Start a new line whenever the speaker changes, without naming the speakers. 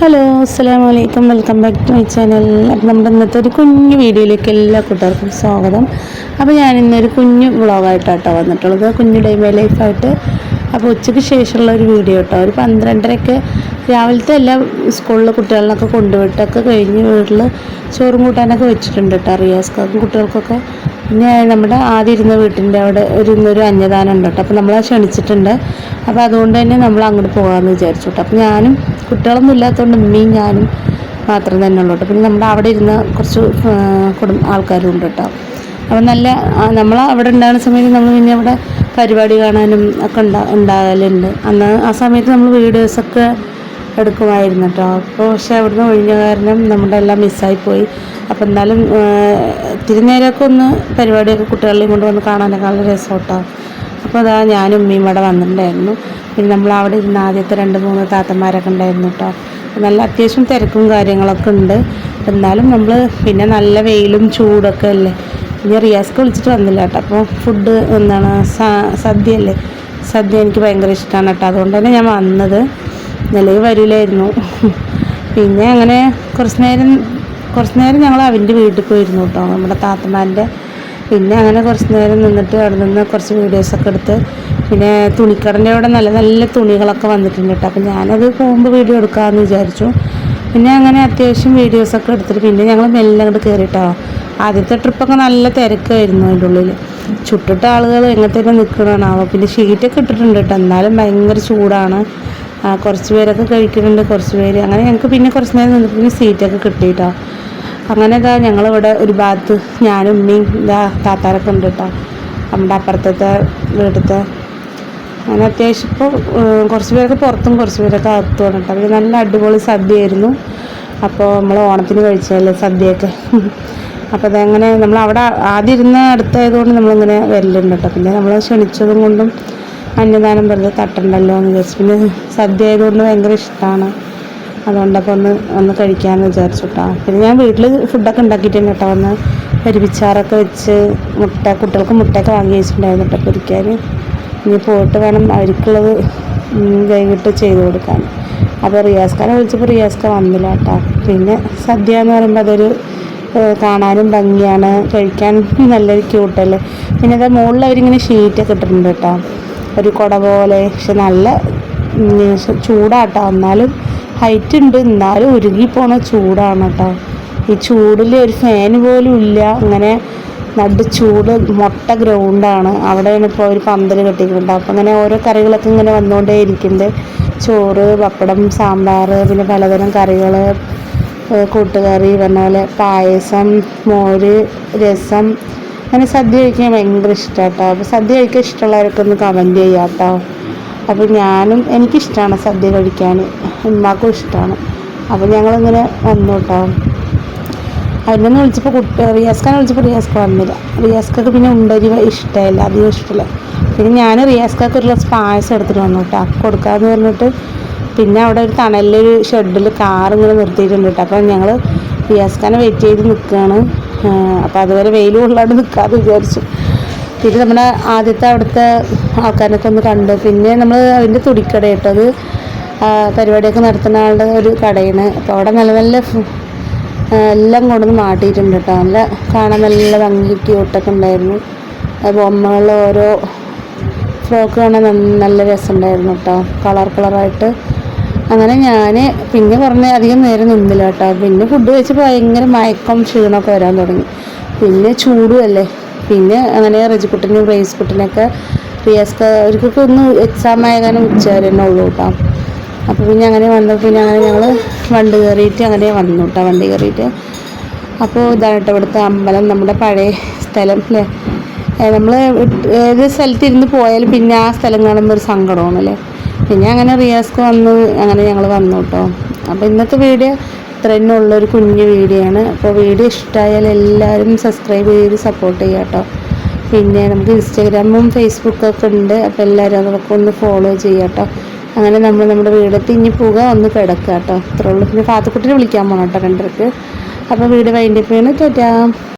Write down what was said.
Hello അസ്സലാമു അലൈക്കും, welcome back to my channel. അപ്പോൾ നമ്മുടെ ഇന്നത്തെ ഒരു കുഞ്ഞു വീഡിയോയിലേക്ക് എല്ലാ കൂട്ടുകാർക്കും സ്വാഗതം. അപ്പോൾ ഞാൻ ഇന്നൊരു കുഞ്ഞു വ്ളോഗായിട്ടാട്ടോ വന്നിട്ടുള്ളത്, കുഞ്ഞു ഡേ മൈ ലൈഫായിട്ട്. അപ്പോൾ ഉച്ചയ്ക്ക് ശേഷമുള്ള ഒരു വീഡിയോ കേട്ടോ. ഒരു 12:30 രാവിലത്തെ എല്ലാം സ്കൂളിലെ കുട്ടികളിനൊക്കെ കൊണ്ടുപോയിട്ടൊക്കെ കഴിഞ്ഞ് വീട്ടിൽ ചോറും കൂട്ടാനൊക്കെ വെച്ചിട്ടുണ്ട് കേട്ടോ, റിയാസ്ക്കും കുട്ടികൾക്കൊക്കെ. പിന്നെ നമ്മുടെ ആദ്യം ഇരുന്ന വീട്ടിൻ്റെ അവിടെ ഇന്നൊരു അന്നദാനം ഉണ്ട് കേട്ടോ. അപ്പോൾ നമ്മളെ ക്ഷണിച്ചിട്ടുണ്ട്. അപ്പോൾ അതുകൊണ്ട് തന്നെ നമ്മൾ അങ്ങോട്ട് പോകാമെന്ന് വിചാരിച്ചു കേട്ടോ. അപ്പോൾ ഞാനും കുട്ടികളൊന്നും ഇല്ലാത്തതുകൊണ്ട് ഉമ്മയും ഞാനും മാത്രം തന്നെ ഉള്ളൂ കേട്ടോ. പിന്നെ നമ്മുടെ അവിടെ ഇരുന്ന കുറച്ച് ആൾക്കാരും ഉണ്ട് കേട്ടോ. അപ്പോൾ നല്ല നമ്മൾ അവിടെ ഉണ്ടാകുന്ന സമയത്ത് നമ്മൾ പിന്നെ അവിടെ പരിപാടി കാണാനും ഒക്കെ ഉണ്ടാകലുണ്ട്. അന്ന് ആ സമയത്ത് നമ്മൾ വീഡിയോസൊക്കെ എടുക്കുമായിരുന്നു കേട്ടോ. അപ്പോൾ പക്ഷേ അവിടുന്ന് ഒഴിഞ്ഞ കാരണം നമ്മുടെ എല്ലാം മിസ്സായിപ്പോയി. അപ്പോൾ എന്നാലും ഇത്തിരി നേരമൊക്കെ ഒന്ന് പരിപാടിയൊക്കെ കുട്ടികളെയും കൊണ്ട് വന്ന് കാണാനൊക്കെ നല്ല രസം കേട്ടോ. അപ്പോൾ അതാ ഞാനും ഉമ്മയും ഇവിടെ വന്നിട്ടുണ്ടായിരുന്നു. പിന്നെ നമ്മൾ അവിടെ ഇരുന്ന് ആദ്യത്തെ 2-3 താത്തന്മാരൊക്കെ ഉണ്ടായിരുന്നു കേട്ടോ. നല്ല അത്യാവശ്യം തിരക്കും കാര്യങ്ങളൊക്കെ ഉണ്ട്. എന്നാലും നമ്മൾ പിന്നെ നല്ല വെയിലും ചൂടൊക്കെ അല്ലേ. പിന്നെ റിയാസ്ക്ക് വിളിച്ചിട്ട് വന്നില്ല കേട്ടോ. അപ്പോൾ ഫുഡ് എന്താണ് സദ്യ അല്ലേ, സദ്യ എനിക്ക് ഭയങ്കര ഇഷ്ടമാണ് കേട്ടോ. അതുകൊണ്ട് തന്നെ ഞാൻ വന്നത്, നിലയിൽ വരില്ലായിരുന്നു. പിന്നെ അങ്ങനെ കുറച്ച് നേരം ഞങ്ങൾ അവൻ്റെ വീട്ടിൽ പോയിരുന്നു കേട്ടോ, നമ്മുടെ താത്തമാരുടെ. പിന്നെ അങ്ങനെ കുറച്ച് നേരം നിന്നിട്ട് അവിടെ നിന്ന് കുറച്ച് വീഡിയോസൊക്കെ എടുത്ത്, പിന്നെ തുണിക്കടൻ്റെ അവിടെ നല്ല നല്ല തുണികളൊക്കെ വന്നിട്ടുണ്ട് കേട്ടോ. അപ്പോൾ ഞാനത് പോകുമ്പോൾ വീഡിയോ എടുക്കാമെന്ന് വിചാരിച്ചു. പിന്നെ അങ്ങനെ അത്യാവശ്യം വീഡിയോസൊക്കെ എടുത്തിട്ട് പിന്നെ ഞങ്ങൾ മെല്ലെ അങ്ങോട്ട് കയറിയിട്ടോ. ആദ്യത്തെ ട്രിപ്പൊക്കെ നല്ല തിരക്കായിരുന്നു അതിൻ്റെ ഉള്ളിൽ. ചുട്ടിട്ട ആളുകൾ എങ്ങനത്തെ നിൽക്കണമാണാവോ. പിന്നെ ഷീറ്റൊക്കെ ഇട്ടിട്ടുണ്ട് കേട്ടോ, എന്നാലും ഭയങ്കര ചൂടാണ്. കുറച്ച് പേരൊക്കെ കഴിക്കുന്നുണ്ട്, കുറച്ച് പേര് അങ്ങനെ. ഞങ്ങൾക്ക് പിന്നെ കുറച്ച് നേരം നിന്നിട്ട് പിന്നെ സീറ്റൊക്കെ കിട്ടിയിട്ടോ. അങ്ങനെ ഇതാ ഞങ്ങളിവിടെ ഒരു ഭാഗത്ത് ഞാനും ഉമ്മയും ഇതാ താത്താരൊക്കെ ഉണ്ട് കേട്ടോ, നമ്മുടെ അപ്പുറത്തെ വീട്ടിലത്തെ. അങ്ങനെ അത്യാവശ്യം ഇപ്പോൾ കുറച്ച് പേരൊക്കെ പുറത്തും കുറച്ച് പേരൊക്കെ അകത്തുമാണ് കേട്ടോ. അവർ നല്ല അടിപൊളി സദ്യയായിരുന്നു. അപ്പോൾ നമ്മൾ ഓണത്തിന് കഴിച്ചതല്ലേ സദ്യയൊക്കെ. അപ്പോൾ അതങ്ങനെ നമ്മൾ അവിടെ ആദ്യം ഇരുന്ന് അടുത്തായതുകൊണ്ട് നമ്മളിങ്ങനെ വരലുണ്ട് കേട്ടോ. പിന്നെ നമ്മൾ ക്ഷണിച്ചതും കൊണ്ടും അന്നദാനം വെറുതെ തട്ടണ്ടല്ലോ എന്ന് വിചാരിച്ചു. പിന്നെ സദ്യ ആയതുകൊണ്ട് ഭയങ്കര ഇഷ്ടമാണ്, അതുകൊണ്ടപ്പോൾ ഒന്ന് കഴിക്കാമെന്ന് വിചാരിച്ചു കേട്ടോ. പിന്നെ ഞാൻ വീട്ടിൽ ഫുഡൊക്കെ ഉണ്ടാക്കിയിട്ടുണ്ട് കേട്ടോ. ഒന്ന് പരിപ്പിച്ചാറൊക്കെ വെച്ച് കുട്ടികൾക്ക് മുട്ടയൊക്കെ വാങ്ങി വെച്ചിട്ടുണ്ടായിരുന്നു കേട്ടോ പൊരിക്കാൻ. ഇനി പോയിട്ട് വേണം അവർക്കുള്ളത് വൈകിട്ട് ചെയ്ത് കൊടുക്കാൻ. അപ്പോൾ റിയാസ്ക്കാനെ വിളിച്ചപ്പോൾ റിയാസ്ക്ക വന്നില്ല കേട്ടോ. പിന്നെ സദ്യ എന്ന് പറയുമ്പോൾ അതൊരു കാണാനും ഭംഗിയാണ്, കഴിക്കാൻ നല്ലൊരു ക്യൂട്ടല്ലേ. പിന്നെ അത് മുകളിൽ അവരിങ്ങനെ ഷീറ്റൊക്കെ ഇട്ടിട്ടുണ്ട് കേട്ടോ, ഒരു കുട പോലെ. പക്ഷെ നല്ല ചൂടാട്ടോ, എന്നാലും ഹൈറ്റ് ഉണ്ട്, എന്നാലും ഉരുകിപ്പോണ ചൂടാണ് കേട്ടോ. ഈ ചൂടിൽ ഒരു ഫാൻ പോലും ഇല്ല. അങ്ങനെ ചൂട് മൊട്ട ഗ്രൗണ്ടാണ്. അവിടെയാണ് ഇപ്പോൾ ഒരു പന്തൽ കെട്ടിയിട്ടുണ്ട്. അപ്പോൾ അങ്ങനെ ഓരോ കറികളൊക്കെ ഇങ്ങനെ വന്നുകൊണ്ടേ ഇരിക്കുന്നുണ്ട്. ചോറ്, പപ്പടം, സാമ്പാർ, പിന്നെ പലതരം കറികൾ, കൂട്ടുകറി, പറഞ്ഞ പോലെ പായസം, മോര്, രസം. അങ്ങനെ സദ്യ കഴിക്കാൻ ഭയങ്കര ഇഷ്ടമാണ് കേട്ടോ. അപ്പോൾ സദ്യ കഴിക്കാൻ ഇഷ്ടമുള്ളവരൊക്കെ ഒന്ന് കമൻറ്റ് ചെയ്യാം കേട്ടോ. അപ്പോൾ എനിക്കിഷ്ടമാണ് സദ്യ കഴിക്കാൻ, ഉമ്മാക്കും ഇഷ്ടമാണ്. അപ്പോൾ ഞങ്ങളിങ്ങനെ വന്നു കേട്ടോ. അതിനൊന്ന് വിളിച്ചപ്പോൾ റിയാസ്ക്കാനെ വിളിച്ചപ്പോൾ റിയാസ്ക്ക വന്നില്ല. റിയാസ്ക്കൊക്കെ പിന്നെ ഉണ്ടരി ഇഷ്ടമല്ല, അധികം ഇഷ്ടമില്ല. പിന്നെ ഞാൻ റിയാസ്ക്കൊക്കെ ഒരു ഗ്ലാസ് പായസം എടുത്തിട്ട് വന്നു കേട്ടോ, കൊടുക്കാമെന്ന് പറഞ്ഞിട്ട്. പിന്നെ അവിടെ ഒരു തണലൊരു ഷെഡിൽ കാറിങ്ങനെ നിർത്തിയിട്ടുണ്ട് കേട്ടോ. അപ്പോൾ ഞങ്ങൾ റിയാസ്ക്കാനെ വെയിറ്റ് ചെയ്ത് നിൽക്കുകയാണ്. അപ്പോൾ അതുവരെ വെയിൽ കൊള്ളാണ്ട് നിൽക്കാമെന്ന് വിചാരിച്ചു. പിന്നെ നമ്മുടെ ആദ്യത്തെ അവിടുത്തെ ആൾക്കാരൊക്കെ ഒന്ന് കണ്ട്. പിന്നെ നമ്മൾ അതിൻ്റെ തുണിക്കട കേട്ടോ, അത് പരിപാടിയൊക്കെ നടത്തുന്ന ആളുടെ ഒരു കടയാണ്. അപ്പോൾ അവിടെ നല്ല നല്ല എല്ലാം കൊണ്ടുവന്ന് മാട്ടിയിട്ടുണ്ട് കേട്ടോ. നല്ല കാണാൻ നല്ല ഭംഗി ക്യൂട്ടൊക്കെ ഉണ്ടായിരുന്നു. ബൊമ്മകൾ ഓരോ ഫ്രോക്ക് കാണാൻ നല്ല രസമുണ്ടായിരുന്നു കേട്ടോ, കളറായിട്ട്. അങ്ങനെ ഞാൻ പിന്നെ അധികം നേരം നിന്നില്ല കേട്ടോ. പിന്നെ ഫുഡ് കഴിച്ചപ്പോൾ ഭയങ്കര മയക്കം ക്ഷീണമൊക്കെ വരാൻ തുടങ്ങി. പിന്നെ ചൂടും അല്ലേ. പിന്നെ അങ്ങനെ റജിക്കുട്ടിനും റേസ്കുട്ടിനൊക്കെ റിയാസ്ക്ക അവർക്കൊക്കെ ഒന്ന് എക്സാം ആയാലും ഉച്ച വരെ തന്നെ ഉള്ളൂ കേട്ടോ. അപ്പോൾ പിന്നെ അങ്ങനെ വന്നപ്പോൾ പിന്നെ അങ്ങനെ ഞങ്ങൾ വണ്ടി കയറിയിട്ട് അങ്ങനെ വന്നു കേട്ടോ. വണ്ടി കയറിയിട്ട് അപ്പോൾ ഇതാണ് കേട്ടോ ഇവിടുത്തെ അമ്പലം, നമ്മുടെ പഴയ സ്ഥലം അല്ലേ. നമ്മൾ ഏത് സ്ഥലത്തിരുന്ന് പോയാലും പിന്നെ ആ സ്ഥലം കാണുമ്പോൾ ഒരു സങ്കടമാണ് അല്ലേ. പിന്നെ അങ്ങനെ റിയാസ്ക്ക് വന്നു, അങ്ങനെ ഞങ്ങൾ വന്നു കേട്ടോ. അപ്പോൾ ഇന്നത്തെ വീഡിയോ ഇത്ര തന്നെ ഉള്ളൊരു കുഞ്ഞു വീഡിയോ ആണ്. അപ്പോൾ വീഡിയോ ഇഷ്ടമായാൽ എല്ലാവരും സബ്സ്ക്രൈബ് ചെയ്ത് സപ്പോർട്ട് ചെയ്യുക കേട്ടോ. പിന്നെ നമുക്ക് ഇൻസ്റ്റാഗ്രാമും ഫേസ്ബുക്കൊക്കെ ഉണ്ട്. അപ്പോൾ എല്ലാവരും അതൊക്കെ ഒന്ന് ഫോളോ ചെയ്യുക കേട്ടോ. അങ്ങനെ നമ്മുടെ വീടെത്തി ഇനി പോകുക, ഒന്ന് കിടക്കുക കേട്ടോ. അത്രേ ഉള്ളൂ. പിന്നെ ഫാത്തുക്കുട്ടിനെ വിളിക്കാൻ പോകണം കേട്ടോ 2:30. അപ്പോൾ വീട് വൈൻഡപ്പ് ചെയ്യണം. ടാറ്റാ.